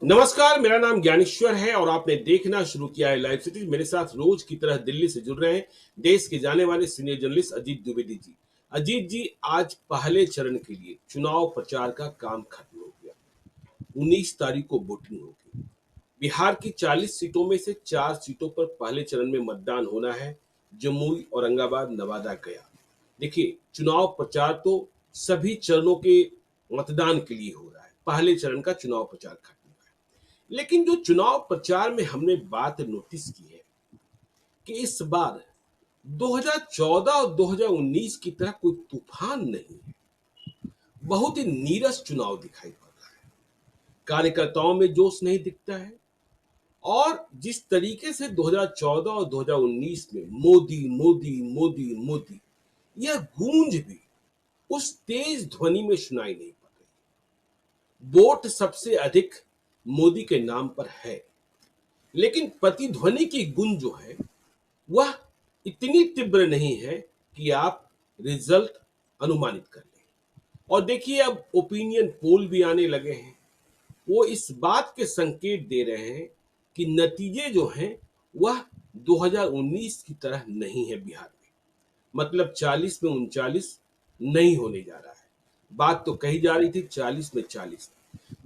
नमस्कार, मेरा नाम ज्ञानेश्वर है और आपने देखना शुरू किया है लाइव सिटी। मेरे साथ रोज की तरह दिल्ली से जुड़ रहे हैं देश के जाने वाले सीनियर जर्नलिस्ट अजीत द्विवेदी जी। अजीत जी, आज पहले चरण के लिए चुनाव प्रचार का काम खत्म हो गया। 19 तारीख को वोटिंग होगी। बिहार की 40 सीटों में से 4 सीटों पर पहले चरण में मतदान होना है। जमुई, औरंगाबाद, नवादा, गया। देखिए, चुनाव प्रचार तो सभी चरणों के मतदान के लिए हो रहा है। पहले चरण का चुनाव प्रचार खत्म हुआ है, लेकिन जो चुनाव प्रचार में हमने बात नोटिस की है कि इस बार 2014 और 2019 की तरह कोई तूफान नहीं है। बहुत ही नीरस चुनाव दिखाई पड़ रहा है। कार्यकर्ताओं में जोश नहीं दिखता है और जिस तरीके से 2014 और 2019 में मोदी मोदी मोदी मोदी यह गूंज भी उस तेज ध्वनि में सुनाई नहीं पड़ रही। वोट सबसे अधिक मोदी के नाम पर है, लेकिन प्रतिध्वनि की गूंज जो है वह इतनी तीव्र नहीं है कि आप रिजल्ट अनुमानित कर लें। और देखिए, अब ओपिनियन पोल भी आने लगे हैं। वो इस बात के संकेत दे रहे हैं कि नतीजे जो हैं वह 2019 की तरह नहीं है बिहार में। मतलब 40 में 39 नहीं होने जा रहा है। बात तो कही जा रही थी 40 में 40।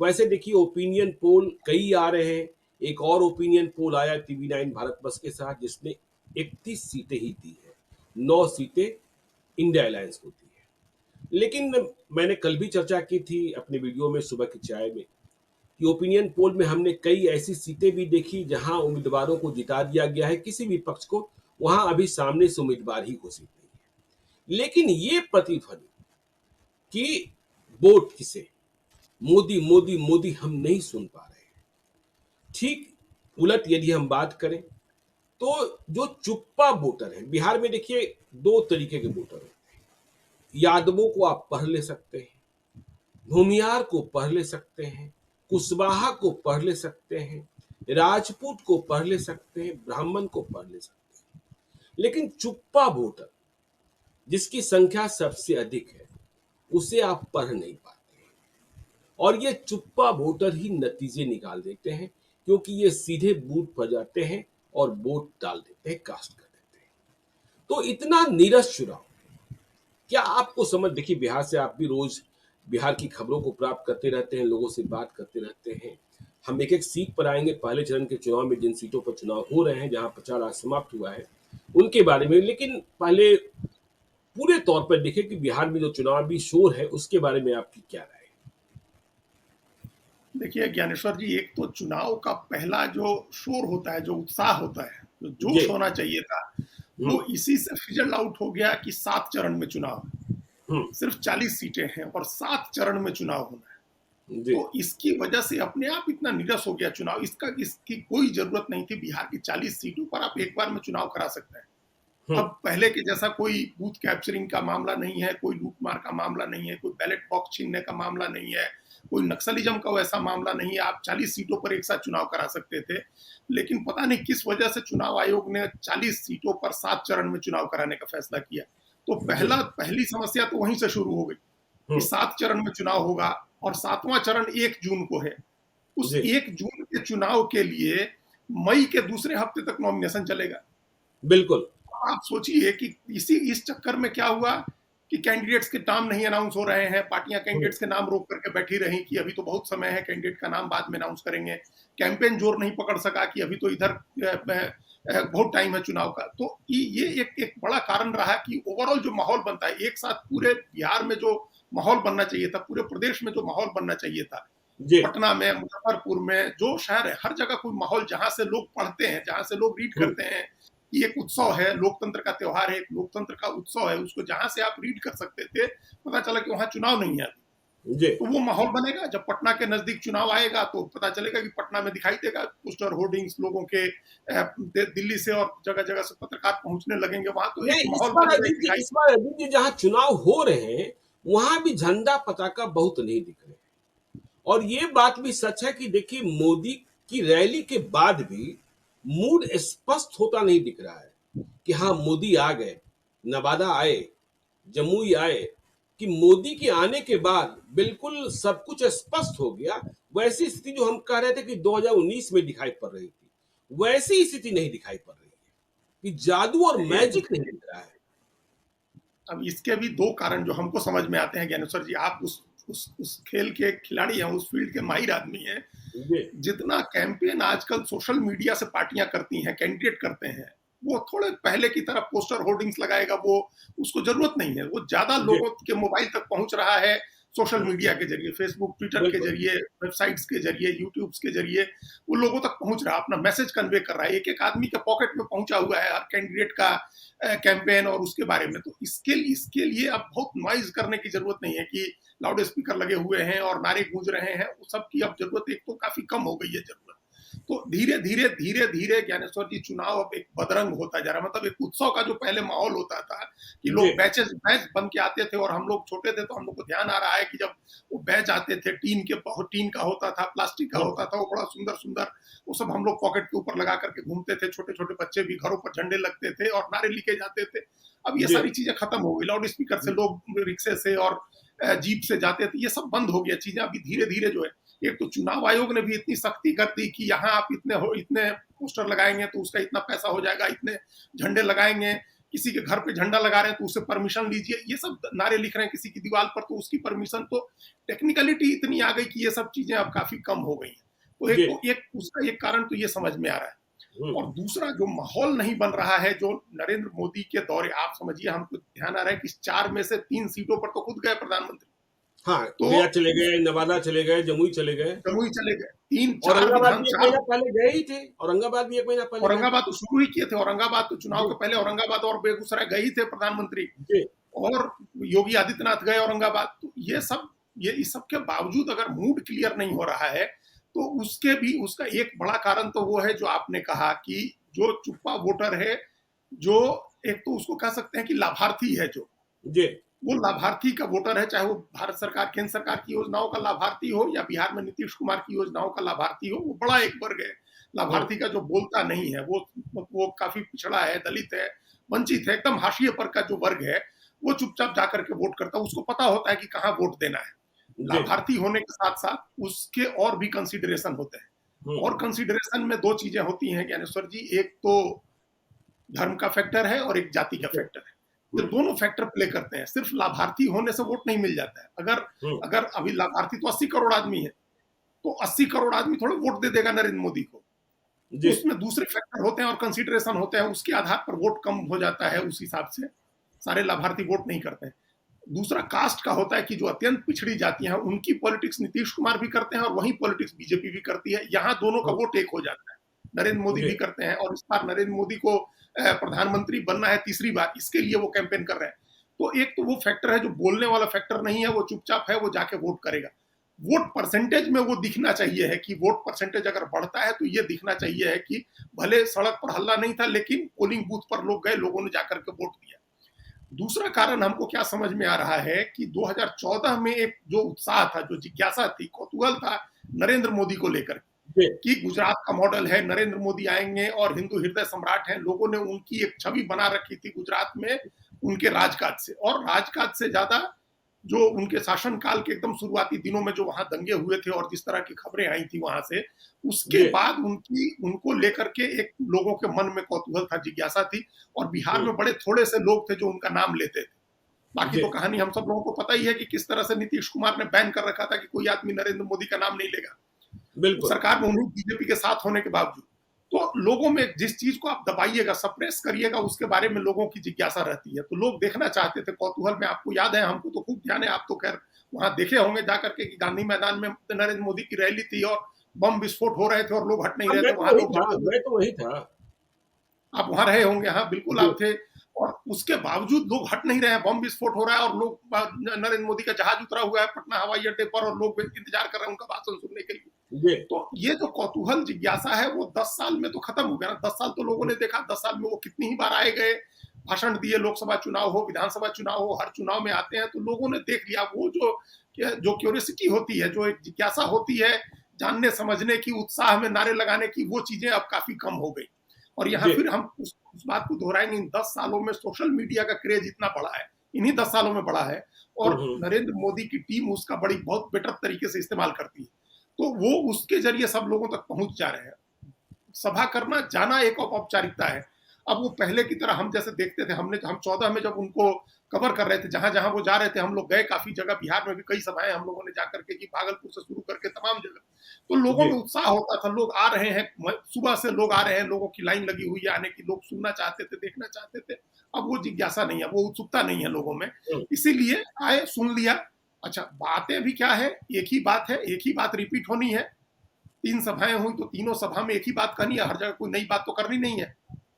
वैसे देखिए, ओपिनियन पोल कई आ रहे हैं। एक और ओपिनियन पोल आया टीवी9 भारत बस के साथ, जिसने 31 सीटें ही दी है। 9 सीटें इंडिया अलायंस को दी है। लेकिन मैंने कल भी चर्चा की थी अपने वीडियो में सुबह की चाय में कि ओपिनियन पोल में हमने कई ऐसी सीटें भी देखी जहां उम्मीदवारों को जिता दिया गया है किसी भी पक्ष को, वहां अभी सामने से उम्मीदवार ही घोषित नहीं है। लेकिन ये प्रतिध्वनि कि वोट किसे, मोदी मोदी मोदी, हम नहीं सुन पा रहे हैं। ठीक उलट यदि हम बात करें तो जो चुप्पा वोटर है बिहार में, देखिए 2 तरीके के वोटर होते हैं। यादवों को आप पढ़ ले सकते हैं, भूमियार को पढ़ ले सकते हैं, कुशवाहा को पढ़ ले सकते हैं, राजपूत को पढ़ ले सकते हैं, ब्राह्मण को पढ़ ले सकते हैं। लेकिन चुप्पा वोटर जिसकी संख्या सबसे अधिक है, उसे आप पढ़ नहीं पाते हैं। और ये चुप्पा वोटर ही नतीजे निकाल देते हैं, क्योंकि ये सीधे बूथ पर जाते हैं और वोट डाल देते हैं, कास्ट कर देते हैं। तो इतना नीरस चुनाव, क्या आपको समझ, देखिए बिहार से आप भी रोज बिहार की खबरों को प्राप्त करते रहते हैं, लोगों से बात करते रहते हैं। हम एक एक सीट पर आएंगे पहले चरण के चुनाव में, जिन सीटों पर चुनाव हो रहे हैं, जहां प्रचार आज समाप्त हुआ है, उनके बारे में। लेकिन पहले पूरे तौर पर देखें कि बिहार में जो चुनावी शोर है उसके बारे में आपकी क्या राय है? देखिए ज्ञानेश्वर जी, एक तो चुनाव का पहला जो शोर होता है, जो उत्साह होता है, जो जी। जोश होना चाहिए था, वो इसी से फिजल आउट हो गया कि 7 चरण में चुनाव है। हम्म। सिर्फ 40 सीटें हैं और 7 चरण में चुनाव होना है। जी। तो इसकी वजह से अपने आप इतना नीरस हो गया चुनाव। इसकी कोई जरूरत नहीं थी। बिहार की 40 सीटों पर आप एक बार में चुनाव करा सकते हैं। हम्म। अब पहले के जैसा कोई बूथ कैप्चरिंग का मामला नहीं है, कोई लूटमार का मामला नहीं है, कोई बैलेट बॉक्स छीनने का मामला नहीं है, कोई नक्सलिज्म का वैसा मामला नहीं है। आप 40 सीटों पर एक साथ चुनाव करा सकते थे। लेकिन पता नहीं किस वजह से चुनाव आयोग ने 40 सीटों पर 7 चरण में चुनाव कराने का फैसला किया। तो जी। पहली समस्या तो वहीं से शुरू हो गई कि हम्म। 7 चरण में चुनाव होगा और 7वां चरण 1 जून को है। उस जी। 1 जून के चुनाव के लिए मई के दूसरे हफ्ते तक नॉमिनेशन चलेगा। बिल्कुल। आप सोचिए कि इस चक्कर में क्या हुआ कि कैंडिडेट्स के नाम नहीं अनाउंस हो रहे हैं। पार्टियां हम्म। कैंडिडेट्स के नाम रोक करके बैठी रही कि अभी तो बहुत समय है, कैंडिडेट का नाम बाद में अनाउंस करेंगे। कैंपेन जोर नहीं पकड़ सका कि अभी तो इधर बहुत टाइम है चुनाव का। तो ये एक बड़ा कारण रहा कि ओवरऑल जो माहौल बनता है, एक साथ पूरे बिहार में जो माहौल बनना चाहिए था, पूरे प्रदेश में जो माहौल बनना चाहिए था, जी। पटना में, मुजफ्फरपुर में, जो शहर है, हर जगह कोई माहौल, जहां से लोग पढ़ते हैं, जहां से लोग रीड हम्म। करते हैं, ये एक उत्सव है, लोकतंत्र का त्योहार है, एक लोकतंत्र का उत्सव है, उसको जहां से आप रीड कर सकते थे, पता चला कि वहां चुनाव नहीं है। जी। तो वो माहौल बनेगा। जब पटना के नजदीक चुनाव आएगा तो पता चलेगा कि पटना में दिखाई देगा पोस्टर होर्डिंग्स लोगों के। दिल्ली से और जगह जगह से पत्रकार पहुंचने लगेंगे वहां, तो एक नहीं, माहौल बनेगा, दिखाई। इस बार अजीत जी जहाँ चुनाव हो रहे हैं, वहां भी झंडा पताका बहुत नहीं दिख रहे हैं। और ये बात भी सच है कि देखिए, मोदी की रैली के बाद भी मूड स्पष्ट होता नहीं दिख रहा है कि हाँ मोदी आ गए, नवादा आए, जमुई आए, कि मोदी के आने के बाद बिल्कुल सब कुछ स्पष्ट हो गया। वैसी स्थिति जो हम कह रहे थे कि 2019 में दिखाई पड़ रही थी, वैसी स्थिति नहीं दिखाई पड़ रही है कि जादू और मैजिक नहीं दिख रहा है। अब इसके भी दो कारण जो हमको समझ में आते हैं ज्ञानेश्वर जी, आप उस खेल के खिलाड़ी हैं, उस फील्ड के माहिर आदमी हैं। जी जितना कैंपेन आजकल सोशल मीडिया से पार्टियां करती हैं, कैंडिडेट करते हैं, वो थोड़े पहले की तरह पोस्टर होर्डिंग्स लगाएगा, वो उसको जरूरत नहीं है। वो ज्यादा जी लोगों के मोबाइल तक पहुंच रहा है सोशल मीडिया के जरिए, फेसबुक, ट्विटर के बिल्कुल जरिए, वेबसाइट्स के जरिए, यूट्यूब के जरिए वो लोगों तक पहुंच रहा है, अपना मैसेज कन्वे कर रहा है। एक एक आदमी के पॉकेट में पहुंचा हुआ है हर कैंडिडेट का कैंपेन और उसके बारे में। तो इसके लिए अब बहुत नॉइज करने की जरूरत नहीं है कि लाउड स्पीकर लगे हुए हैं और नारे गूंज रहे हैं, वो सब की अब जरूरत एक तो काफी कम हो गई है जरूरत। तो धीरे धीरे धीरे धीरे ज्ञानेश्वर जी चुनाव अब एक बदरंग होता जा रहा है। मतलब एक उत्सव का जो पहले माहौल होता था कि जी लोग बैच बन के आते थे, और हम लोग छोटे थे तो हम लोग को ध्यान आ रहा है कि जब वो बैच आते थे, टीन का होता था, प्लास्टिक का हाँ, होता था, वो बड़ा सुंदर सुंदर, वो सब हम लोग पॉकेट के ऊपर लगा करके घूमते थे। छोटे छोटे बच्चे भी घरों पर झंडे लगते थे और नारे लिखे जाते थे। अब ये जी सारी चीजें खत्म हो गई। लाउड स्पीकर से लोग रिक्शे से और जीप से जाते थे, ये सब बंद हो गया चीजें। अभी धीरे धीरे जो है, एक तो चुनाव आयोग ने भी इतनी सख्ती कर दी कि यहाँ आप इतने पोस्टर लगाएंगे तो उसका इतना पैसा हो जाएगा, इतने झंडे लगाएंगे, किसी के घर पे झंडा लगा रहे हैं तो उससे परमिशन लीजिए, ये सब नारे लिख रहे हैं किसी की दीवार पर तो उसकी परमिशन। तो टेक्निकलिटी इतनी आ गई कि ये सब चीजें अब काफी कम हो गई हैं। तो जी एक उसका एक कारण तो ये समझ में आ रहा है। हम्म, और दूसरा जो माहौल नहीं बन रहा है, जो नरेंद्र मोदी के दौरे, आप समझिए, हमको ध्यान आ रहा है कि 4 में से 3 सीटों पर तो खुद गए प्रधानमंत्री। हाँ तो गया चले गए, नवादा चले गए, जमुई चले गए, जमुई चले गए, 3-4 औरंगाबाद विधान, भी एक 4। महीना पहले गए ही थे, औरंगाबाद भी एक महीना पहले गए थे। औरंगाबाद तो शुरू ही किए थे, औरंगाबाद तो चुनाव जी के पहले औरंगाबाद और बेगूसराय गए ही थे प्रधानमंत्री। जी और योगी आदित्यनाथ गए औरंगाबाद। तो ये इस सब के बावजूद अगर मूड क्लियर नहीं हो रहा है, तो उसका एक बड़ा कारण तो वो है जो आपने कहा कि जो चुप्पा वोटर है, जो एक तो उसको कह सकते हैं कि लाभार्थी है, जो जी वो लाभार्थी का वोटर है, चाहे वो भारत सरकार, केंद्र सरकार की योजनाओं का लाभार्थी हो या बिहार में नीतीश कुमार की योजनाओं का लाभार्थी हो, वो बड़ा एक वर्ग है हम्म, लाभार्थी का जो बोलता नहीं है। वो काफी पिछड़ा है, दलित है, वंचित है, एकदम हाशिए पर का जो वर्ग है, वो चुपचाप जाकर के वोट करता है। उसको पता होता है कि कहाँ वोट देना है। जी लाभार्थी होने के साथ साथ उसके और भी कंसिडरेशन होते हैं। हम्म, और कंसिडरेशन में दो चीजें होती हैं ज्ञानेश्वर जी, एक तो धर्म का फैक्टर है और एक जाति का जी फैक्टर है। ये हम्म, दोनों फैक्टर प्ले करते हैं। सिर्फ लाभार्थी होने से वोट नहीं मिल जाता है। अगर हम्म, अगर अभी लाभार्थी तो 80 करोड़ आदमी है, तो 80 करोड़ आदमी थोड़े वोट दे देगा नरेंद्र मोदी को। जी उसमें दूसरे फैक्टर होते हैं और कंसिडरेशन होते हैं, उसके आधार पर वोट कम हो जाता है। उस हिसाब से सारे लाभार्थी वोट नहीं करते हैं। दूसरा कास्ट का होता है कि जो अत्यंत पिछड़ी जातियां हैं, उनकी पॉलिटिक्स नीतीश कुमार भी करते हैं और वही पॉलिटिक्स बीजेपी भी करती है। यहाँ दोनों का हाँ, वोट एक हो जाता है। नरेंद्र मोदी जी भी करते हैं और इस बार नरेंद्र मोदी को प्रधानमंत्री बनना है तीसरी बार, इसके लिए वो कैंपेन कर रहे हैं। तो एक तो वो फैक्टर है जो बोलने वाला फैक्टर नहीं है, वो चुपचाप है, वो जाके वोट करेगा। वोट परसेंटेज में वो दिखना चाहिए है कि वोट परसेंटेज अगर बढ़ता है तो ये दिखना चाहिए है कि भले सड़क पर हल्ला नहीं था, लेकिन पोलिंग बूथ पर लोग गए, लोगों ने जाकर के वोट दिया। दूसरा कारण हमको क्या समझ में आ रहा है कि 2014 में एक जो उत्साह था, जो जिज्ञासा थी, कौतूहल था नरेंद्र मोदी को लेकर जी कि गुजरात का मॉडल है, नरेंद्र मोदी आएंगे और हिंदू हृदय सम्राट हैं। लोगों ने उनकी एक छवि बना रखी थी गुजरात में उनके राजकाज से, और राजकाज से ज्यादा जो उनके शासनकाल के एकदम शुरुआती दिनों में जो वहां दंगे हुए थे और जिस तरह की खबरें आई थी वहां से, उसके जी बाद उनको लेकर के एक लोगों के मन में कौतूहल था, जिज्ञासा थी। और बिहार हम्म, में बड़े थोड़े से लोग थे जो उनका नाम लेते थे। बाकी जी तो कहानी हम सब लोगों को पता ही है कि किस तरह से नीतीश कुमार ने बैन कर रखा था कि कोई आदमी नरेंद्र मोदी का नाम नहीं लेगा बिल्कुल सरकार में, उन्हीं बीजेपी के साथ होने के बावजूद। तो लोगों में जिस चीज को आप दबाइएगा, सप्रेस करिएगा, उसके बारे में लोगों की जिज्ञासा रहती है। तो लोग देखना चाहते थे, कौतूहल में। आपको याद है, हमको तो खूब ध्यान है, आप तो खैर वहां देखे होंगे जाकर के कि गांधी मैदान में नरेंद्र मोदी की रैली थी और बम विस्फोट हो रहे थे और लोग हट नहीं हाँ, रहे थे, वहां लोग जमा हुए। मैं तो वही था आप वहां रहे होंगे, हाँ बिल्कुल जी आप थे। और उसके बावजूद लोग हट नहीं रहे हैं, बम विस्फोट हो रहा है और लोग, नरेंद्र मोदी का जहाज उतरा हुआ है पटना हवाई अड्डे पर और लोग इंतजार कर रहे हैं उनका भाषण सुनने के लिए। जी तो ये जो कौतूहल जिज्ञासा है वो 10 साल में तो खत्म हो गया ना। 10 साल तो लोगों ने देखा, 10 साल में वो कितनी ही बार आए गए, भाषण दिए, लोकसभा चुनाव हो, विधानसभा चुनाव हो, हर चुनाव में आते हैं। तो लोगों ने देख लिया। वो जो क्यूरियोसिटी होती है, जो एक जिज्ञासा होती है जानने समझने की, उत्साह में नारे लगाने की, वो चीजें अब काफी कम हो गई। और यहाँ जी फिर हम उस बात को दोहराएंगे, इन 10 सालों में सोशल मीडिया का क्रेज इतना बढ़ा है, इन्हीं 10 सालों में बढ़ा है, और हम्म। नरेंद्र मोदी की टीम उसका बड़ी बहुत बेटर तरीके से इस्तेमाल करती है। तो वो उसके जरिए सब लोगों तक पहुंच जा रहे हैं। सभा करना जाना एक औपचारिकता है। अब वो पहले की तरह हम जैसे देखते थे, हम 14 में जब उनको कवर कर रहे थे, जहां जहां वो जा रहे थे, हम लोग गए काफी जगह, बिहार में भी कई सभाएं हम लोगों ने जाकर के की, भागलपुर से शुरू करके तमाम जगह। तो लोगों जी में उत्साह होता था, लोग आ रहे हैं, सुबह से लोग आ रहे हैं, लोगों की लाइन लगी हुई है आने की, लोग सुनना चाहते थे, देखना चाहते थे। अब वो जिज्ञासा नहीं है, वो उत्सुकता नहीं है लोगों में। हम्म, इसीलिए आए, सुन लिया। अच्छा, बातें भी क्या है, एक ही बात है, एक ही बात रिपीट होनी है। 3 सभाएं हुई तो तीनों सभा में एक ही बात करनी है, हर जगह कोई नई बात तो करनी नहीं है।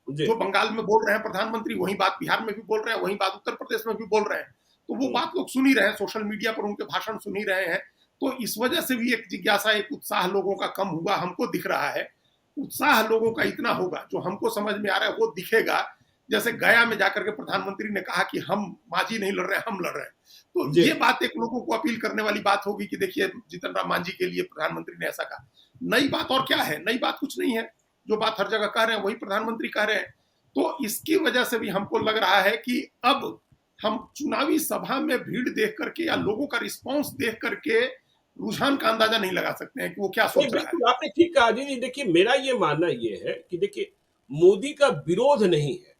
जी जो बंगाल में बोल रहे हैं प्रधानमंत्री, वही बात बिहार में भी बोल रहे हैं, वही बात उत्तर प्रदेश में भी बोल रहे हैं। तो वो हम्म, बात लोग सुन ही रहे हैं, सोशल मीडिया पर उनके भाषण सुन ही रहे हैं। तो इस वजह से भी एक जिज्ञासा, एक उत्साह लोगों का कम हुआ, हमको दिख रहा है। उत्साह लोगों का इतना होगा, जो हमको समझ में आ रहा है वो दिखेगा। जैसे गया में जाकर के प्रधानमंत्री ने कहा कि हम मांझी नहीं लड़ रहे हैं, हम लड़ रहे हैं। तो जी ये बात एक लोगों को अपील करने वाली बात होगी कि देखिए, जीतन राम मांझी के लिए प्रधानमंत्री ने ऐसा कहा। नई बात और क्या है, नई बात कुछ नहीं है। जो बात हर जगह कह रहे हैं वही प्रधानमंत्री कह रहे हैं। तो इसकी वजह से भी हमको लग रहा है कि अब हम चुनावी सभा में भीड़ देख करके या लोगों का रिस्पांस देख करके रुझान का अंदाजा नहीं लगा सकते हैं कि वो क्या नहीं, सोच रहा है। बिल्कुल आपने ठीक कहा जी। देखिए मेरा ये मानना ये है कि देखिए मोदी का विरोध नहीं है,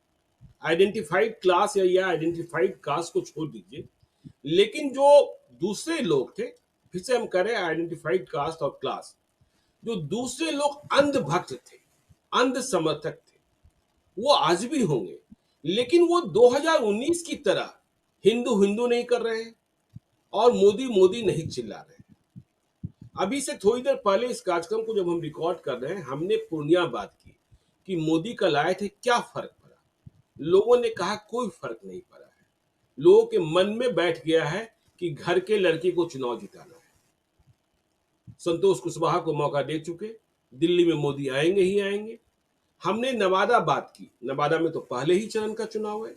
आइडेंटिफाइड क्लास या आइडेंटिफाइड कास्ट को छोड़ दीजिए, लेकिन जो दूसरे लोग थे, फिर से हम करें आइडेंटिफाइड कास्ट और क्लास, जो दूसरे लोग अंधभक्त थे, अंध समर्थक थे, वो आज भी होंगे, लेकिन वो 2019 की तरह हिंदू हिंदू नहीं कर रहे हैं और मोदी मोदी नहीं चिल्ला रहे हैं। अभी से थोड़ी देर पहले इस कार्यक्रम को जब हम रिकॉर्ड कर रहे हैं, हमने पूर्णिया बात की कि मोदी कल आए थे, क्या फर्क पड़ा। लोगों ने कहा कोई फर्क नहीं पड़ा है। लोगों के मन में बैठ गया है कि घर के लड़के को चुनाव जिताना है। संतोष कुशवाहा को मौका दे चुके, दिल्ली में मोदी आएंगे ही आएंगे। हमने नवादा बात की, नवादा में तो पहले ही चरण का चुनाव है,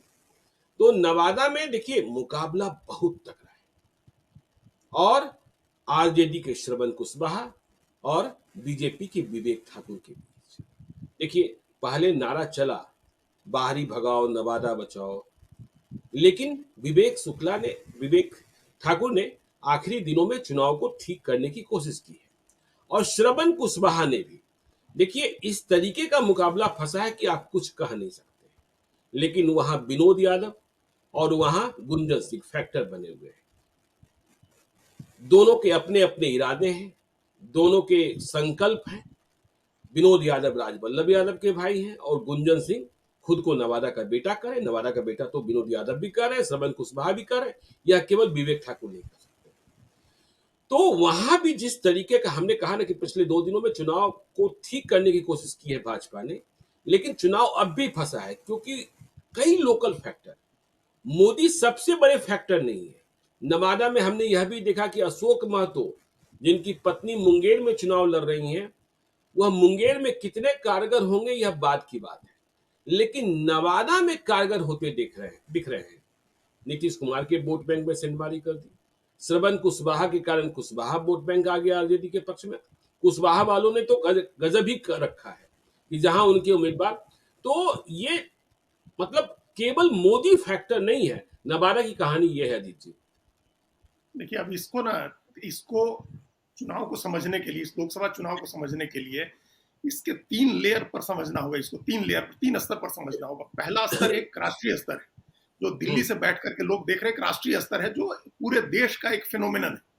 तो नवादा में देखिए मुकाबला बहुत तगड़ा है, और आरजेडी के श्रवण कुशवाहा और बीजेपी के विवेक ठाकुर के बीच। देखिए पहले नारा चला बाहरी भगाओ नवादा बचाओ, लेकिन विवेक ठाकुर ने आखिरी दिनों में चुनाव को ठीक करने की कोशिश की है, और श्रवण कुशवाहा ने भी। देखिए इस तरीके का मुकाबला फंसा है कि आप कुछ कह नहीं सकते, लेकिन वहां विनोद यादव और वहां गुंजन सिंह फैक्टर बने हुए हैं। दोनों के अपने अपने इरादे हैं, दोनों के संकल्प हैं। विनोद यादव राजवल्लभ यादव के भाई हैं और गुंजन सिंह खुद को नवादा का बेटा करे। नवादा का बेटा तो विनोद यादव भी कर रहे हैं, श्रवण कुशवाहा भी कर रहे हैं, यह केवल विवेक ठाकुर नहीं कर सकते। तो वहां भी जिस तरीके का हमने कहा ना कि पिछले 2 दिनों में चुनाव को ठीक करने की कोशिश की है भाजपा ने, लेकिन चुनाव अब भी फंसा है क्योंकि कई लोकल फैक्टर, मोदी सबसे बड़े फैक्टर नहीं है। नवादा में हमने यह भी देखा कि अशोक महतो, जिनकी पत्नी मुंगेर में चुनाव लड़ रही हैं, वह मुंगेर में कितने कारगर होंगे यह बात की बात है, लेकिन नवादा में कारगर होते दिख रहे हैं। नीतीश कुमार के वोट बैंक में सेंधमारी कर दी, श्रवण कुशवाहा के कारण कुशवाहा वोट बैंक आ गया आरजेडी के पक्ष में। कुशवाहा वालों ने तो गजब ही कर रखा है कि जहां उनके उम्मीदवार, तो ये मतलब केवल मोदी फैक्टर नहीं है। नवादा की कहानी ये है अजीत जी। देखिए, अब इसको चुनाव को समझने के लिए, इस लोकसभा चुनाव को समझने के लिए इसके 3 लेयर पर समझना होगा। इसको 3 स्तर पर समझना होगा। पहला स्तर एक राष्ट्रीय स्तर है, जो दिल्ली से बैठ करके लोग देख रहे हैं। एक राष्ट्रीय स्तर है जो पूरे देश का एक फिनोमिनन है।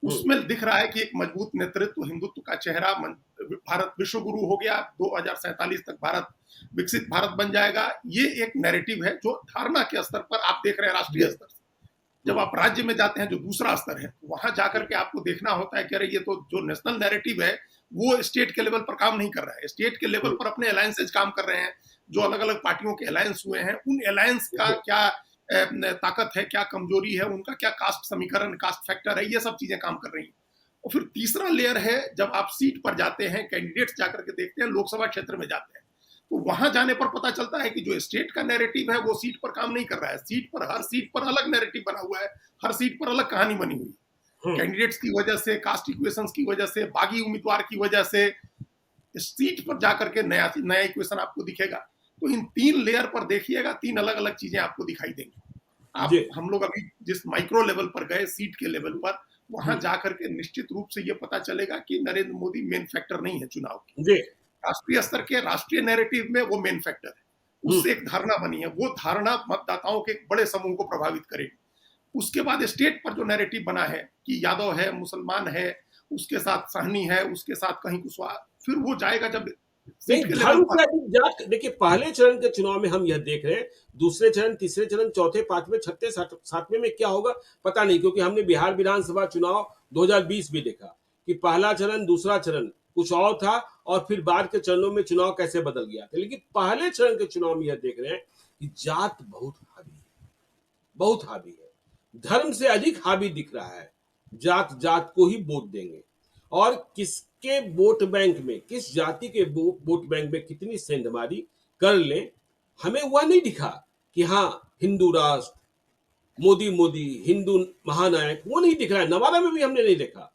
उसमें दिख रहा है कि एक मजबूत नेतृत्व, हिंदुत्व का चेहरा, भारत विश्व गुरु हो गया, 2047 तक भारत विकसित भारत बन जाएगा। ये एक नैरेटिव है जो धारणा के स्तर पर आप देख रहे हैं, राष्ट्रीय स्तर से। जब आप राज्य में जाते हैं, जो दूसरा स्तर है, वहां जाकर के आपको देखना होता है कि अरे ये तो जो नेशनल नैरेटिव है वो स्टेट के लेवल पर काम नहीं कर रहा है। स्टेट के लेवल पर अपने अलायंसेज काम कर रहे हैं। जो अलग अलग पार्टियों के अलायंस हुए हैं, उन अलायंस का क्या ताकत है, क्या कमजोरी है, उनका क्या कास्ट समीकरण, कास्ट फैक्टर है, ये सब चीजें काम कर रही हैं। और फिर तीसरा लेयर है, जब आप सीट पर जाते हैं, कैंडिडेट्स जाकर के देखते हैं, लोकसभा क्षेत्र में जाते हैं, तो वहां जाने पर पता चलता है कि जो स्टेट का नैरेटिव है वो सीट पर काम नहीं कर रहा है। हर सीट पर अलग नैरेटिव बना हुआ है, हर सीट पर अलग कहानी बनी हुई है। कैंडिडेट्स की वजह से, कास्ट इक्वेशंस की वजह से, बागी उम्मीदवार की वजह से सीट पर जाकर के नया इक्वेशन आपको दिखेगा। तो इन 3 लेयर पर देखिएगा, 3 अलग अलग चीजें आपको दिखाई देंगी। आप जी हम लोग अभी जिस माइक्रो लेवल पर गए, सीट के लेवल पर, वहां हम्म, जाकर के निश्चित रूप से ये पता चलेगा कि नरेंद्र मोदी मेन फैक्टर नहीं है चुनाव की। जी राष्ट्रीय स्तर के राष्ट्रीय नैरेटिव में वो मेन फैक्टर है। हम्म, उससे एक धारणा बनी है, वो धारणा मतदाताओं के एक बड़े समूह को प्रभावित करेगी। उसके बाद स्टेट पर जो नैरेटिव बना है कि यादव है, मुसलमान है, उसके साथ सहनी है, उसके साथ कहीं कुशवाहा, फिर वो जाएगा जब नहीं सीट के लेवल धर्म पर। से अधिक जात, देखिए पहले चरण के चुनाव में हम यह देख रहे हैं, दूसरे चरण, तीसरे चरण, चौथे, पांचवें, छठे, सातवें में क्या होगा पता नहीं, क्योंकि हमने बिहार विधानसभा चुनाव 2020 भी देखा कि पहला चरण, दूसरा चरण कुछ और था, और फिर बाद के चरणों में चुनाव कैसे बदल गया था। लेकिन पहले चरण के चुनाव में यह देख रहे हैं कि जात बहुत हावी है, बहुत हावी है, धर्म से अधिक हावी दिख रहा है। जात जात को ही वोट देंगे, और किसके वोट बैंक में, किस जाति के वोट बैंक में कितनी सेंधमारी कर ले, हमें वह नहीं दिखा कि हाँ हिंदू राष्ट्र, मोदी मोदी, हिंदू महानायक, वो नहीं दिख रहा है। नवादा में भी हमने नहीं देखा।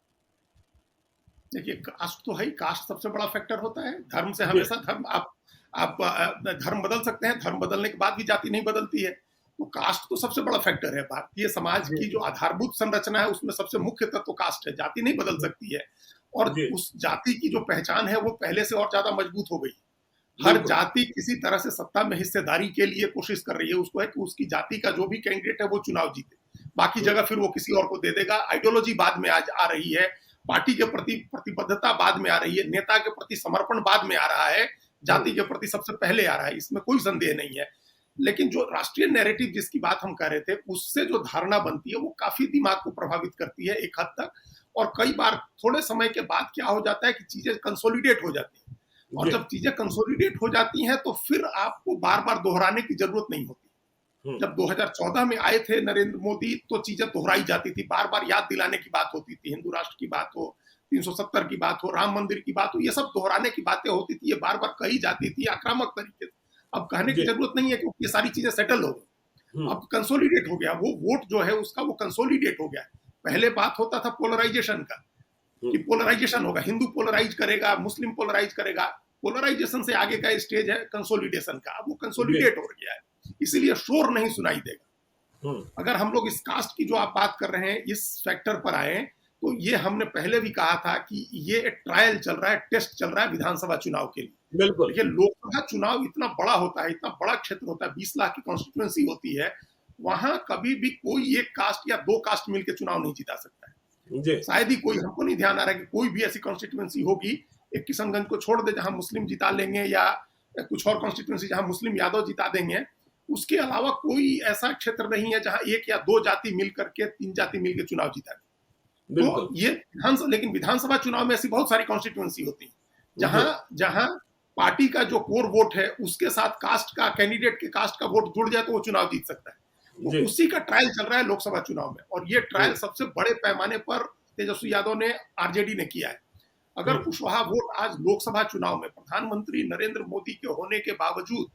देखिए, कास्ट तो है ही, कास्ट सबसे बड़ा फैक्टर होता है। धर्म से जी हमेशा धर्म आप धर्म बदल सकते हैं, धर्म बदलने के बाद भी जाति नहीं बदलती है। तो कास्ट तो सबसे बड़ा फैक्टर है। भारतीय समाज जी की जो आधारभूत संरचना है उसमें सबसे मुख्य तत्व कास्ट है, जाति नहीं बदल सकती है। और जी उस जाति की जो पहचान है वो पहले से और ज्यादा मजबूत हो गई। हर बिल्कुल। जाति किसी तरह से सत्ता में हिस्सेदारी के लिए कोशिश कर रही है। उसको है कि उसकी जाति का जो भी कैंडिडेट है वो चुनाव जीते, बाकी हम्म, जगह फिर वो किसी और को दे देगा। आइडियोलॉजी बाद में आज आ रही है, पार्टी के प्रति प्रतिबद्धता बाद में आ रही है, नेता के प्रति समर्पण बाद में आ रहा है, जाति हम्म, के प्रति सबसे पहले आ रहा है, इसमें कोई संदेह नहीं है। लेकिन जो राष्ट्रीय नैरेटिव जिसकी बात हम कर रहे थे, उससे जो धारणा बनती है वो काफी दिमाग को प्रभावित करती है एक हद तक। और कई बार थोड़े समय के बाद क्या हो जाता है कि चीजें कंसोलिडेट हो जाती हैं। और जी जब चीजें कंसोलिडेट हो जाती हैं तो फिर आपको बार बार दोहराने की जरूरत नहीं होती। हम्म, जब 2014 में आए थे नरेंद्र मोदी तो चीजें दोहराई जाती थी, बार बार याद दिलाने की बात होती थी। हिंदू राष्ट्र की बात हो, 370 की बात हो, राम मंदिर की बात हो, ये सब दोहराने की बातें होती थी, ये बार बार कही जाती थी आक्रामक तरीके से। अब कहने की जी जरूरत नहीं है क्योंकि ये सारी चीजें सेटल हो गई। हम्म, अब कंसोलिडेट हो गया, वो वोट जो है उसका वो कंसोलिडेट हो गया। पहले बात होता था पोलराइजेशन का, कि हम्म, पोलराइजेशन होगा, हिंदू पोलराइज करेगा, मुस्लिम पोलराइज करेगा। पोलराइजेशन से आगे का स्टेज है कंसोलिडेशन का। अब वो जी कंसोलिडेट हो गया है, इसीलिए शोर नहीं सुनाई देगा। हम्म, अगर हम लोग इस कास्ट की जो आप बात कर रहे हैं इस फैक्टर पर आए, तो ये हमने पहले भी कहा था कि ये एक ट्रायल चल रहा है, टेस्ट चल रहा है विधानसभा चुनाव के लिए। बिल्कुल। देखिए, लोकसभा चुनाव इतना बड़ा होता है, इतना बड़ा क्षेत्र होता है, 20 लाख की कॉन्स्टिट्यूएंसी होती है। वहां कभी भी कोई एक कास्ट या दो कास्ट मिलकर चुनाव नहीं जिता सकता है। जी शायद ही कोई, हमको नहीं ध्यान आ रहा है कि कोई भी ऐसी कॉन्स्टिट्यूएंसी होगी, एक किशनगंज को छोड़ दे जहां मुस्लिम जिता लेंगे, या कुछ और कॉन्स्टिट्यूएंसी जहां मुस्लिम यादव जिता देंगे, उसके अलावा कोई ऐसा क्षेत्र नहीं है जहां एक या दो जाति मिल करके, तीन जाति मिलकर चुनाव जीता है। तो बिल्कुल। ये लेकिन विधानसभा चुनाव में ऐसी बहुत सारी कॉन्स्टिट्यूएंसी होती है जी जहां जहां पार्टी का जो कोर वोट है उसके साथ कास्ट का, कैंडिडेट के कास्ट का वोट जुड़ जाए तो वो चुनाव जीत सकता है। तो जी उसी का ट्रायल चल रहा है लोकसभा चुनाव में, और ये ट्रायल हम्म, सबसे बड़े पैमाने पर तेजस्वी यादव ने, आरजेडी ने किया है। अगर हम्म, कुशवाहा वोट आज लोकसभा चुनाव में प्रधानमंत्री नरेंद्र मोदी के होने के बावजूद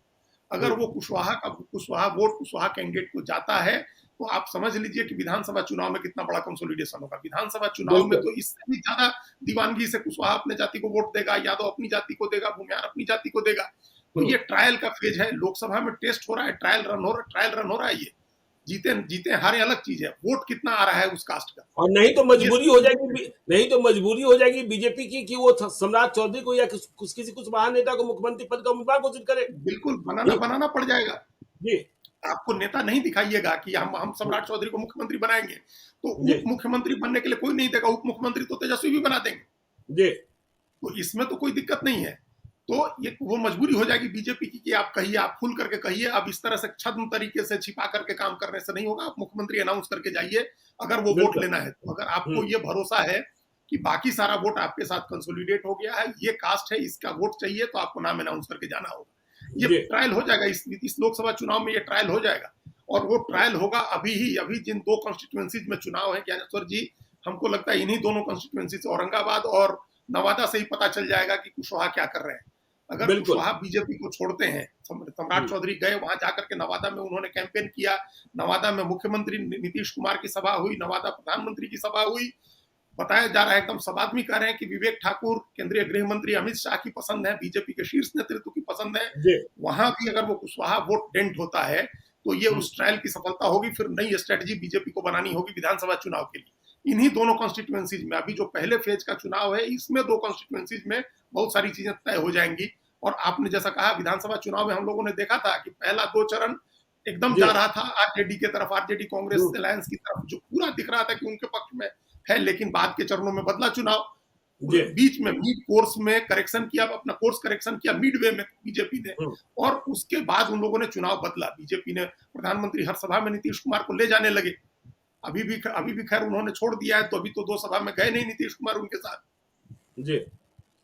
अगर हम्म, वो कुशवाहा वोट कुशवाहा कैंडिडेट को जाता है, तो आप समझ लीजिए कि विधानसभा चुनाव में कितना बड़ा कंसोलिडेशन होगा। विधानसभा चुनाव में बिल्कुल। तो इससे भी ज्यादा दीवानगी से कुशवाहा अपने जाति को वोट देगा, यादव अपनी जाति को देगा, भूमियार अपनी जाति को देगा। तो हम्म, ये ट्रायल का फेज है, लोकसभा में टेस्ट हो रहा है, ट्रायल रन हो रहा है। ये जीते जीते हारे अलग चीज है, वोट कितना आ रहा है उस कास्ट का, और नहीं तो ये मजबूरी हो जाएगी, नहीं तो मजबूरी हो जाएगी बीजेपी की कि वो सम्राट चौधरी को या किसी कुछ महान नेता को मुख्यमंत्री पद का उम्मीदवार घोषित करे। बिल्कुल बनाना नहीं, बनाना पड़ जाएगा। जी आपको नेता नहीं दिखाइएगा कि हम सम्राट चौधरी को मुख्यमंत्री बनाएंगे, तो जी उप मुख्यमंत्री बनने के लिए कोई नहीं देगा। उप मुख्यमंत्री तो तेजस्वी भी बना देंगे। जी तो इसमें तो कोई दिक्कत नहीं है। तो ये वो मजबूरी हो जाएगी बीजेपी की कि आप कहिए, आप खुल करके कहिए। अब इस तरह से छद्म तरीके से छिपा करके काम करने से नहीं होगा। आप मुख्यमंत्री अनाउंस करके जाइए अगर वो वोट बिल्कुल। लेना है तो। अगर आपको हम्म, ये भरोसा है कि बाकी सारा वोट आपके साथ कंसोलिडेट हो गया है, ये कास्ट है, इसका वोट चाहिए, तो आपको नाम अनाउंस करके जाना होगा। ये जी ट्रायल हो जाएगा, इस लोकसभा चुनाव में ये ट्रायल हो जाएगा। और वो ट्रायल होगा अभी ही। अभी जिन दो कॉन्स्टिट्यूएंसीज में चुनाव है, ज्ञानेश्वर जी, हमको लगता है इन्हीं दोनों कॉन्स्टिट्यूएंसी से, औरंगाबाद और नवादा से ही पता चल जाएगा कि कुशवाहा क्या कर रहे हैं। अगर बिल्कुल। कुशवाहा बीजेपी को छोड़ते हैं, सम्राट हम्म, चौधरी गए वहां जाकर के, नवादा में उन्होंने कैंपेन किया, नवादा में मुख्यमंत्री नीतीश कुमार की सभा हुई, नवादा प्रधानमंत्री की सभा हुई। बताया जा रहा है, एकदम सब आदमी कह रहे हैं कि विवेक ठाकुर, केंद्रीय गृह मंत्री अमित शाह की पसंद है, बीजेपी के शीर्ष नेतृत्व की पसंद है। जी वहां भी अगर वो कुशवाहा वोट डेंट होता है तो ये उस ट्रायल की सफलता होगी। फिर नई स्ट्रेटजी बीजेपी को बनानी होगी विधानसभा चुनाव के लिए। इन्हीं दोनों कॉन्स्टिट्यूएंसीज में, अभी जो पहले फेज का चुनाव है, इसमें 2 कॉन्स्टिट्यूएंसीज में बहुत सारी चीजें तय हो जाएंगी। और आपने जैसा कहा, विधानसभा चुनाव में हम लोगों ने देखा था कि पहला 2 चरण एकदम जा रहा था आरजेडी के तरफ, आरजेडी कांग्रेस अलायंस की तरफ, जो पूरा दिख रहा था कि उनके पक्ष में है। लेकिन बाद के चरणों में बदला चुनाव, बीच में मिड कोर्स में करेक्शन किया, अपना कोर्स करेक्शन किया मिड वे में बीजेपी ने, और उसके बाद उन लोगों ने चुनाव बदला। बीजेपी ने प्रधानमंत्री हर सभा में नीतीश कुमार को ले जाने लगे। अभी भी खैर उन्होंने छोड़ दिया है, तो अभी तो 2 सभा में गए नहीं नीतीश कुमार उनके साथ। जी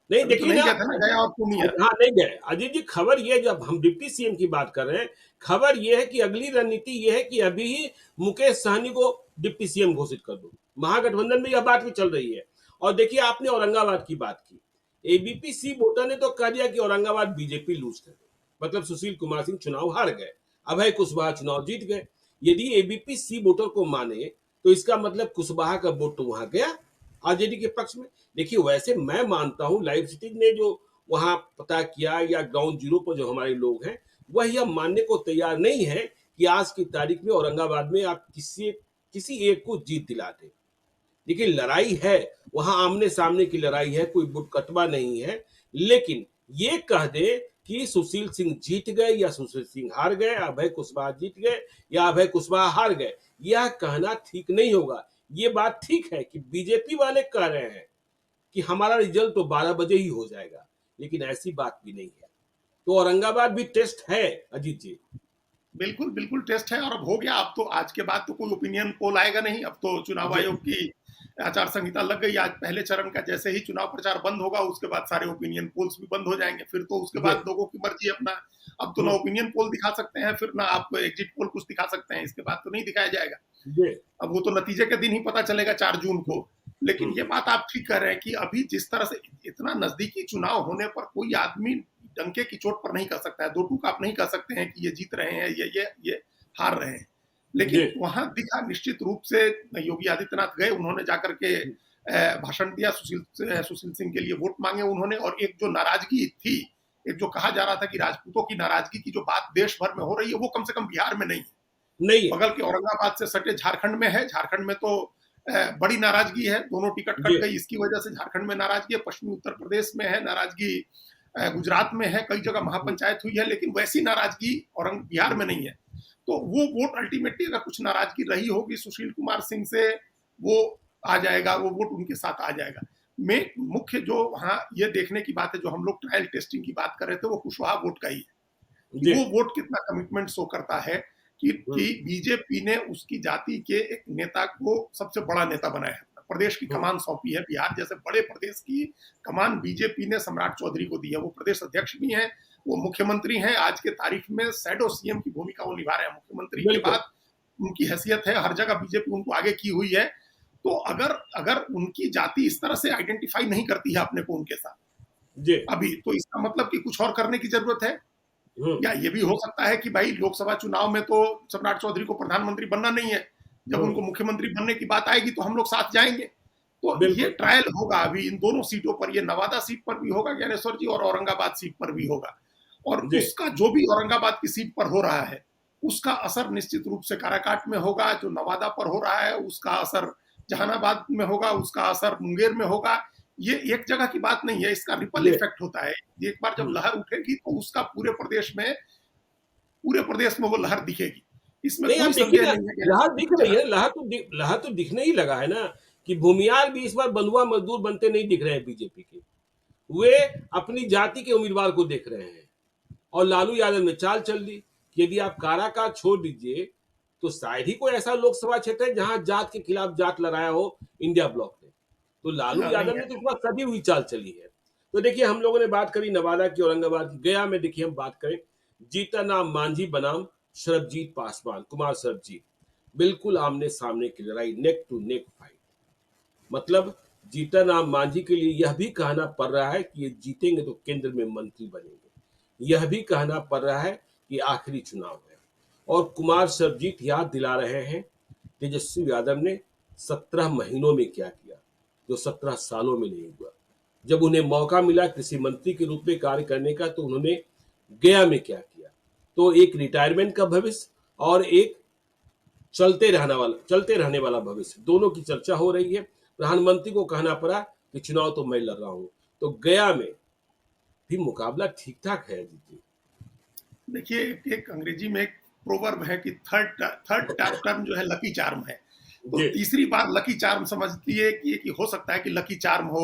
नहीं, देखिए तो नहीं गया था ना, गया और क्यों नहीं है? हाँ, नहीं गए अजीत जी। खबर ये, जब हम डिप्टी सीएम की बात कर रहे हैं, खबर ये है कि अगली रणनीति ये है कि अभी ही मुकेश सहनी को डिप्टी सीएम घोषित कर दो। महागठबंधन में यह बात भी चल रही है। और देखिए, आपने औरंगाबाद की बात की, एबीपी सी वोटर ने तो कह दिया कि औरंगाबाद बीजेपी लूज कर गई, मतलब सुशील कुमार सिंह चुनाव हार गए, अभय कुशवाहा चुनाव जीत गए। यदि एबीपी सी वोटर को माने तो इसका मतलब कुशवाहा का वोट तो वहां गया आरजेडी के पक्ष में। देखिए, वैसे मैं मानता हूं लाइव सिटी ने जो वहां पता किया, या ग्राउंड जीरो पर जो हमारे लोग हैं, वह यह मानने को तैयार नहीं है कि आज की तारीख में औरंगाबाद में आप किसी एक को जीत दिलाते। देखिए, लड़ाई है वहां, आमने सामने की लड़ाई है, कोई बुटकटवा नहीं है। लेकिन ये कह दे कि सुशील सिंह जीत गए या सुशील सिंह हार गए, अभय कुशवाहा जीत गए या अभय कुशवाहा हार गए, यह कहना ठीक नहीं होगा। ये बात ठीक है कि बीजेपी वाले कह रहे हैं कि हमारा रिजल्ट तो 12 बजे ही हो जाएगा, लेकिन ऐसी बात भी नहीं है। तो औरंगाबाद भी टेस्ट है अजीत जी। बिल्कुल टेस्ट है, और अब हो गया। अब तो आज के बाद तो कोई ओपिनियन पोल आएगा नहीं। अब तो चुनाव आयोग की आचार संहिता लग गई। आज पहले चरण का जैसे ही चुनाव प्रचार बंद होगा, उसके बाद सारे ओपिनियन पोल्स भी बंद हो जाएंगे। फिर तो उसके बाद लोगों की मर्जी अपना। अब तो ना ओपिनियन पोल दिखा सकते हैं, फिर ना आप एग्जिट पोल कुछ दिखा सकते हैं, इसके बाद तो नहीं दिखाया जाएगा। अब वो तो नतीजे के दिन ही पता चलेगा 4 जून को। लेकिन ये बात आप ठीक कर रहे हैं कि अभी जिस तरह से इतना नजदीकी चुनाव होने पर कोई आदमी डंके की चोट पर नहीं कर सकता है, 2 टूक आप नहीं कह सकते हैं कि ये जीत रहे हैं, ये हार रहे हैं। लेकिन वहां दिखा निश्चित रूप से, योगी आदित्यनाथ गए, उन्होंने जाकर के भाषण दिया, सुशील सिंह के लिए वोट मांगे उन्होंने। और एक जो नाराजगी थी, एक जो कहा जा रहा था कि राजपूतों की नाराजगी की जो बात देश भर में हो रही है, वो कम से कम बिहार में नहीं है। बगल के औरंगाबाद से सटे झारखंड में है। झारखंड में तो बड़ी नाराजगी है, दोनों टिकट कट गई, इसकी वजह से झारखंड में नाराजगी है। पश्चिमी उत्तर प्रदेश में है नाराजगी, गुजरात में है, कई जगह महापंचायत हुई है, लेकिन वैसी नाराजगी बिहार में नहीं है। तो वो वोट अल्टीमेटली अगर कुछ नाराजगी रही होगी सुशील कुमार सिंह से, वो आ जाएगा, वो वोट उनके साथ आ जाएगा। में मुख्य जो वहां ये देखने की बात है, जो हम लोग ट्रायल टेस्टिंग की बात कर रहे थे, वो कुशवाहा वोट का ही है। वो वोट कितना कमिटमेंट शो करता है कि बीजेपी ने उसकी जाति के एक नेता को सबसे बड़ा नेता बनाया है, प्रदेश की कमान सौंपी है। बिहार जैसे बड़े प्रदेश की कमान बीजेपी ने सम्राट चौधरी को दी है। वो प्रदेश अध्यक्ष भी हैं, वो मुख्यमंत्री हैं। आज के तारीख में शैडो सीएम की भूमिका वो निभा रहे हैं। मुख्यमंत्री के बाद उनकी हैसियत है, हर जगह बीजेपी उनको आगे की हुई है। तो अगर उनकी जाति इस तरह से आइडेंटिफाई नहीं करती है अपने को उनके साथ अभी, तो इसका मतलब कि कुछ और करने की जरूरत है। या ये भी हो सकता है कि भाई लोकसभा चुनाव में तो सम्राट चौधरी को प्रधानमंत्री बनना नहीं है, जब उनको मुख्यमंत्री बनने की बात आएगी तो हम लोग साथ जाएंगे। तो ये ट्रायल होगा अभी इन दोनों सीटों पर। ये नवादा सीट पर भी होगा ज्ञानेश्वर जी, और औरंगाबाद सीट पर भी होगा। और उसका जो भी औरंगाबाद की सीट पर हो रहा है, उसका असर निश्चित रूप से काराकाट में होगा। जो नवादा पर हो रहा है, उसका असर जहानाबाद में होगा, उसका असर मुंगेर में होगा। ये एक जगह की बात नहीं है, इसका रिपल इफेक्ट होता है। एक बार जब लहर उठेगी तो उसका पूरे प्रदेश में वो लहर दिखेगी। इसमें कोई संदेह नहीं है। लहर दिख रही है, लहर तो दिखने ही लगा है ना, कि भूमियार भी इस बार बंधुआ मजदूर बनते नहीं दिख रहे हैं बीजेपी के। वे अपनी जाति के उम्मीदवार को देख रहे हैं। और लालू यादव ने चाल चल दी कि यदि आप काराकाट छोड़ दीजिए तो शायद ही कोई ऐसा लोकसभा क्षेत्र है जहां जात के खिलाफ जात लड़ाया हो इंडिया ब्लॉक ने। तो लालू यादव ने तो इस बार सदी हुई चाल चली है। तो देखिए, हम लोगों ने बात करी नवादा की, औरंगाबाद की। गया में देखिए हम बात करें, जीता नाम मांझी बनाम शरबजीत पासवान, कुमार शरबजीत, बिल्कुल आमने सामने की लड़ाई, नेक टू नेक फाइट। मतलब जीता नाम मांझी के लिए यह भी कहना पड़ रहा है कि ये जीतेंगे तो केंद्र में मंत्री बनेंगे। यह भी कहना पड़ रहा है कि आखिरी चुनाव है। और कुमार शरबजीत याद दिला रहे हैं तेजस्वी यादव ने 17 महीनों में क्या किया, जो 17 सालों में नहीं हुआ। जब उन्हें मौका मिला कृषि मंत्री के रूप में कार्य करने का, तो उन्होंने गया में क्या किया। तो एक रिटायरमेंट का भविष्य और एक चलते रहने वाला भविष्य, दोनों की चर्चा हो रही है। प्रधानमंत्री को कहना पड़ा कि चुनाव तो मैं लड़ रहा हूं, तो गया में भी मुकाबला ठीक ठाक है अजीत देखिए, एक अंग्रेजी में एक प्रोवर्ब है कि थर्ड थर्ड टर्म जो है लकी चार्म है। तो जी। तीसरी बार लकी चार्म समझती है कि हो सकता है कि लकी चार्म हो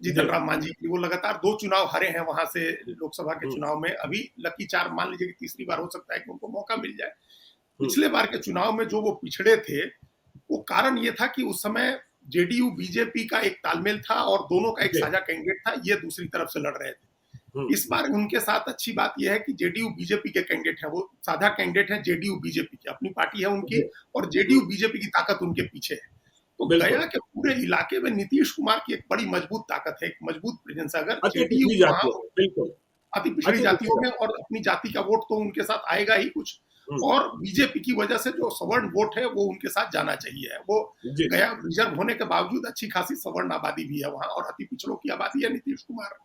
जी। जीतन राम मांझी की। वो लगातार 2 चुनाव हारे हैं वहां से लोकसभा के हम्म। चुनाव में। अभी लकी चार्म मान लीजिए कि तीसरी बार हो सकता है कि उनको मौका मिल जाए। हम्म। पिछले बार के चुनाव में जो वो पिछड़े थे, वो कारण ये था कि उस समय जेडीयू बीजेपी का एक तालमेल था और दोनों का एक जी। साझा कैंडिडेट था, ये दूसरी तरफ से लड़ रहे थे। हम्म। इस बार उनके साथ अच्छी बात यह है कि जेडीयू बीजेपी के कैंडिडेट हैं, वो साझा कैंडिडेट हैं जेडीयू बीजेपी के, अपनी पार्टी है उनकी जी। और जेडीयू बीजेपी की ताकत उनके पीछे है। तो बिल्कुल। गया के पूरे इलाके में नीतीश कुमार की एक बड़ी मजबूत ताकत है, एक मजबूत प्रेजेंस है। अगर अति जेडीयू पिछड़ी वहां जातियों में, बिल्कुल। अति पिछड़ी अति जातियों पिछड़ा। में और अपनी जाति का वोट तो उनके साथ आएगा ही कुछ, हम्म। और बीजेपी की वजह से जो सवर्ण वोट है वो उनके साथ जाना चाहिए। वो जी। गया रिजर्व होने के बावजूद अच्छी खासी सवर्ण आबादी भी है वहां और अति पिछड़ों की आबादी है। नीतीश कुमार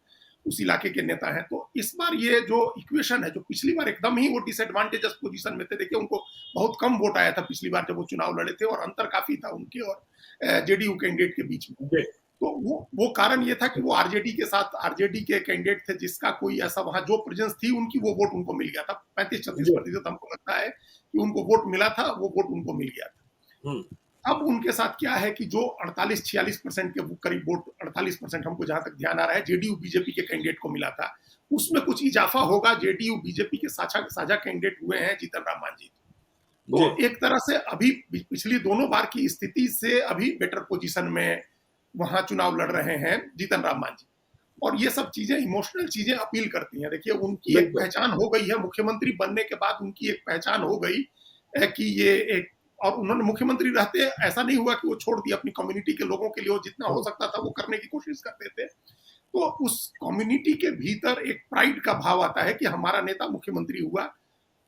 उस इलाके के नेता हैं। तो इस बार ये जो इक्वेशन है, जो पिछली बार एकदम ही वो डिसएडवांटेजस पोजीशन में थे। देखिए, उनको बहुत कम वोट आया था पिछली बार जब वो चुनाव लड़े थे और अंतर काफी था उनके और जेडीयू कैंडिडेट के बीच में। जी। तो वो कारण ये था कि वो आरजेडी के साथ, आरजेडी के कैंडिडेट थे जिसका कोई ऐसा वहां जो प्रेजेंस थी उनकी, वो वोट उनको मिल गया था। 35-36% हमको लगता है कि उनको वोट मिला था, वो वोट उनको मिल गया था। हम्म। अब उनके साथ क्या है कि जो 48-46% के करीब वोट, 48% हमको जहां तक ध्यान आ रहा है जेडीयू बीजेपी के कैंडिडेट को मिला था, उसमें कुछ इजाफा होगा। जेडीयू बीजेपी के साझा कैंडिडेट हुए हैं जीतन राम मांझी। जी। तो एक तरह से अभी पिछली दोनों बार की स्थिति से अभी बेटर पोजीशन में वहां चुनाव लड़ रहे हैं जीतन राम मांझी। और ये सब चीजें, इमोशनल चीजें अपील करती हैं। देखिए, उनकी एक बिल्कुल। पहचान हो गई है, मुख्यमंत्री बनने के बाद उनकी एक पहचान हो गई है कि ये एक, और उन्होंने मुख्यमंत्री रहते ऐसा नहीं हुआ कि वो छोड़ दिया अपनी कम्युनिटी के लोगों के लिए, वो जितना हो सकता था वो करने की कोशिश करते थे। तो उस कम्युनिटी के भीतर एक प्राइड का भाव आता है कि हमारा नेता मुख्यमंत्री हुआ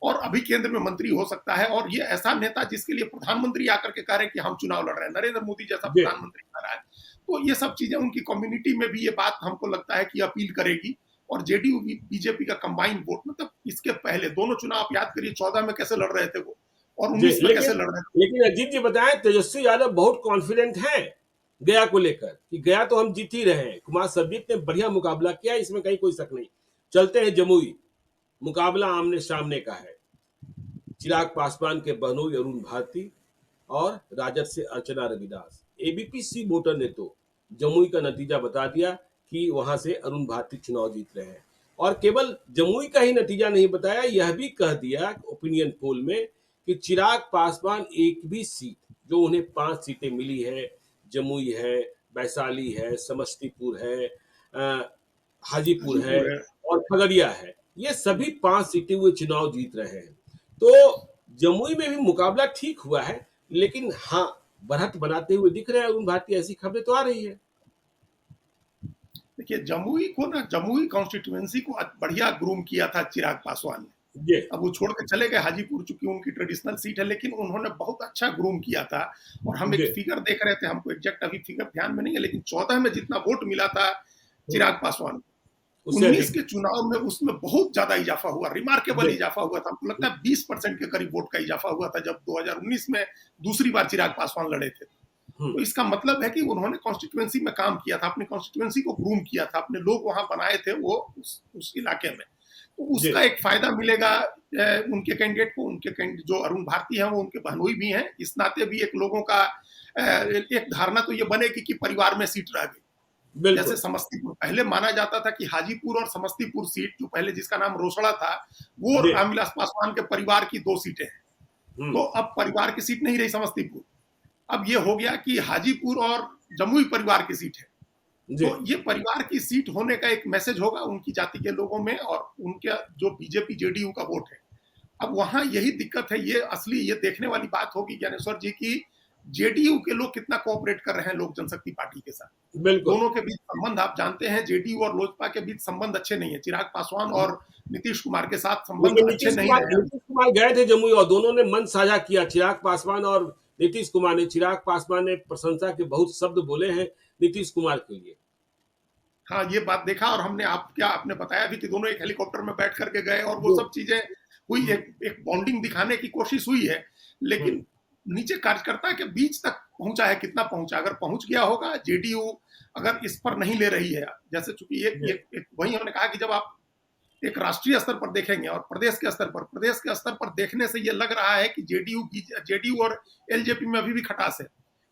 और अभी केंद्र में मंत्री हो सकता है, और ये ऐसा नेता जिसके लिए प्रधानमंत्री आकर के कह रहे हैं कि हम चुनाव लड़ रहे हैं, नरेंद्र मोदी जैसा जी। प्रधानमंत्री कह रहा है। तो ये सब चीजें उनकी कम्युनिटी में भी ये बात हमको लगता है कि अपील करेगी। और जेडीयू बीजेपी का कंबाइंड वोट, मतलब इसके पहले दोनों चुनाव आप याद करिए 14 में कैसे लड़ रहे थे वो, और जी। 19 में कैसे लड़ रहे थे। लेकिन अजीत जी बताएं, तेजस्वी यादव बहुत कॉन्फिडेंट हैं गया को लेकर कि गया तो हम जीत ही रहे हैं। कुमार सर्दीप ने बढ़िया मुकाबला किया, इसमें कहीं कोई शक नहीं। चलते हैं जमुई, मुकाबला आमने सामने का है। चिराग पासवान के बहनोई अरुण भारती और राजद से अर्चना रविदास। एबीपी सी वोटर ने तो जमुई का नतीजा बता दिया कि वहां से अरुण भारती चुनाव जीत रहे हैं, और केवल जमुई का ही नतीजा नहीं बताया, यह भी कह दिया ओपिनियन पोल में कि चिराग पासवान एक भी सीट, जो उन्हें 5 सीटें मिली है, जमुई है, वैशाली है, समस्तीपुर है, हाजीपुर है हाजीपुर है। और खगड़िया है, ये सभी 5 सीटें वो चुनाव जीत रहे हैं। तो जमुई में भी मुकाबला ठीक हुआ है, लेकिन हाँ, बढ़त बनाते हुए दिख रहे हैं अरुण भारती, ऐसी खबरें तो आ रही है। देखिए, जमुई को ना, जमुई कॉन्स्टिट्यूएंसी को बढ़िया ग्रूम किया था चिराग पासवान ने। जी। अब वो छोड़ के चले गए हाजीपुर, चूंकि उनकी ट्रेडिशनल सीट है, लेकिन उन्होंने बहुत अच्छा ग्रूम किया था। और हम जी। एक फिगर देख रहे थे, हमको एग्जैक्ट अभी फिगर ध्यान में नहीं है, लेकिन 14 में जितना वोट मिला था चिराग पासवान को, उससे 19 अधिक। के चुनाव में उसमें बहुत ज्यादा इजाफा हुआ, रिमार्केबल जी। इजाफा हुआ था। हमको लगता है 20% के करीब वोट का इजाफा हुआ था जब 2019 में दूसरी बार चिराग पासवान लड़े थे। तो इसका मतलब है कि उन्होंने कॉन्स्टिट्यूएंसी में काम किया था, अपनी कॉन्स्टिट्यूएंसी को ग्रूम किया था, अपने लोग वहां बनाए थे वो उस इलाके में। तो जी। उसका एक फायदा मिलेगा उनके कैंडिडेट को। उनके कैंडिडेट जो अरुण भारती हैं वो उनके बहनोई भी हैं, इस नाते भी एक लोगों का एक धारणा तो ये बनेगी कि परिवार में सीट रह गई। जैसे बिल्कुल। समस्तीपुर, पहले माना जाता था कि हाजीपुर और समस्तीपुर सीट, जो पहले जिसका नाम रोसड़ा था, वो जी। रामविलास पासवान के परिवार की 2 सीटें हैं। तो हम्म। अब परिवार की सीट नहीं रही समस्तीपुर, अब ये हो गया कि हाजीपुर और जमुई परिवार की सीट है। जी। तो ये परिवार की सीट होने का एक मैसेज होगा उनकी जाति के लोगों में, और उनके जो बीजेपी जेडीयू का वोट है। अब वहां यही दिक्कत है, ये असली ये देखने वाली बात होगी ज्ञानेश्वर जी की जेडीयू के लोग कितना कोऑपरेट कर रहे हैं लोक जनशक्ति पार्टी के साथ। बिल्कुल। दोनों के बीच संबंध आप जानते हैं, जेडीयू और लोजपा के बीच संबंध अच्छे नहीं है। चिराग पासवान और नीतीश कुमार के साथ संबंध लेकिन अच्छे नहीं रहे। नीतीश कुमार गए थे जमुई और दोनों ने मन साझा किया, चिराग पासवान और नीतीश कुमार ने। चिराग पासवान ने प्रशंसा के बहुत शब्द बोले हैं नीतीश कुमार के लिए। हाँ, ये बात देखा, और हमने आपने बताया भी कि दोनों एक हेलीकॉप्टर में बैठ करके गए और वो सब चीजें कोई एक बॉन्डिंग दिखाने की कोशिश हुई है, लेकिन नीचे कार्यकर्ता के बीच तक पहुंचा है, कितना पहुंचा, अगर पहुंच गया होगा, जेडीयू अगर इस पर नहीं ले रही है, जैसे चूंकि वही हमने कहा कि जब आप एक राष्ट्रीय स्तर पर देखेंगे और प्रदेश के स्तर पर देखने से ये लग रहा है कि जेडीयू और एलजेपी में अभी भी खटास है,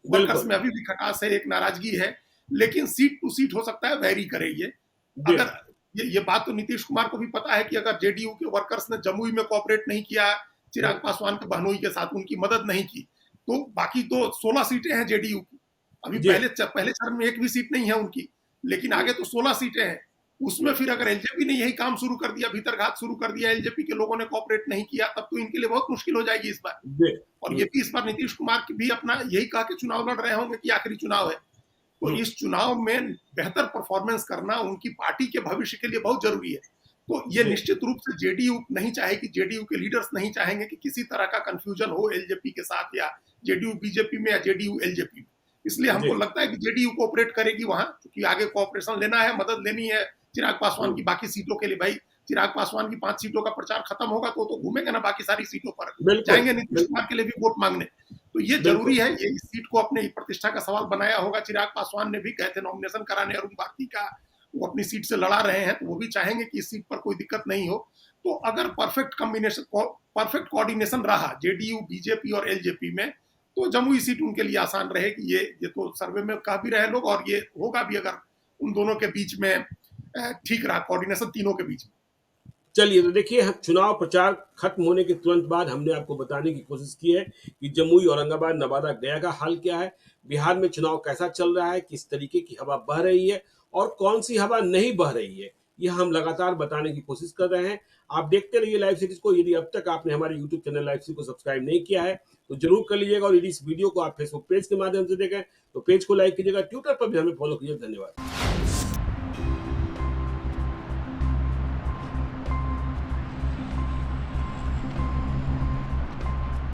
वर्कर्स में अभी भी खटास है, एक नाराजगी है, लेकिन सीट टू सीट हो सकता है वैरी करे ये। अगर ये बात तो नीतीश कुमार को भी पता है कि अगर जेडीयू के वर्कर्स ने जमुई में कोऑपरेट नहीं किया, चिराग पासवान के बहनोई के साथ उनकी मदद नहीं की, तो बाकी तो 16 सीटें हैं जेडीयू की। अभी पहले चरण में एक भी सीट नहीं है उनकी, लेकिन आगे तो 16 सीटें हैं। उसमें फिर अगर एलजेपी ने यही काम शुरू कर दिया, भीतरघात शुरू कर दिया, एलजेपी के लोगों ने कोऑपरेट नहीं किया, तब तो इनके लिए बहुत मुश्किल हो जाएगी इस बार। और ये भी इस बार नीतीश कुमार की भी अपना यही कहा कि चुनाव लड़ रहे होंगे कि आखिरी चुनाव है, तो इस चुनाव में बेहतर परफॉर्मेंस करना उनकी पार्टी के भविष्य के लिए बहुत जरूरी है। तो ये निश्चित रूप से जेडीयू नहीं चाहेगी, जेडीयू के लीडर्स नहीं चाहेंगे कि किसी तरह का कंफ्यूजन हो एलजेपी के साथ, या जेडीयू बीजेपी में, या जेडीयू एलजेपी में। इसलिए हमको लगता है कि जेडीयू कोऑपरेट करेगी वहां, क्योंकि आगे कोऑपरेशन लेना है, मदद लेनी है चिराग पासवान की बाकी सीटों के लिए। भाई चिराग पासवान की 5 सीटों का प्रचार खत्म होगा तो घूमेंगे ना बाकी सारी सीटों पर, जाएंगे नीतीश कुमार के लिए भी वोट मांगने। तो ये जरूरी है, ये इस सीट को अपने प्रतिष्ठा का सवाल बनाया होगा। चिराग पासवान ने भी गए थे नॉमिनेशन कराने अरुण भारती का, वो अपनी सीट से लड़ा रहे हैं, तो वो भी चाहेंगे कि इस सीट पर कोई दिक्कत नहीं हो। तो अगर परफेक्ट कोऑर्डिनेशन रहा जेडीयू, बीजेपी और एलजेपी में, तो जमुई सीट उनके लिए आसान रहेगी। ये तो सर्वे में कह भी रहे लोग, और ये होगा भी अगर उन दोनों के बीच में ठीक रहा कोऑर्डिनेशन, तीनों के बीच में। चलिए, तो देखिए, चुनाव प्रचार खत्म होने के तुरंत बाद हमने आपको बताने की कोशिश की है कि जमुई, औरंगाबाद, नवादा, गया का हाल क्या है, बिहार में चुनाव कैसा चल रहा है, किस तरीके की हवा बह रही है और कौन सी हवा नहीं बह रही है, यह हम लगातार बताने की कोशिश कर रहे हैं। आप देखते रहिए लाइव सीरीज को। यदि अब तक आपने हमारे यूट्यूब चैनल लाइव सीरीज को सब्सक्राइब नहीं किया है तो जरूर कर लीजिएगा, और यदि इस वीडियो को आप फेसबुक पेज के माध्यम से देखें तो पेज को लाइक कीजिएगा, ट्विटर पर भी हमें फॉलो कीजिए। धन्यवाद।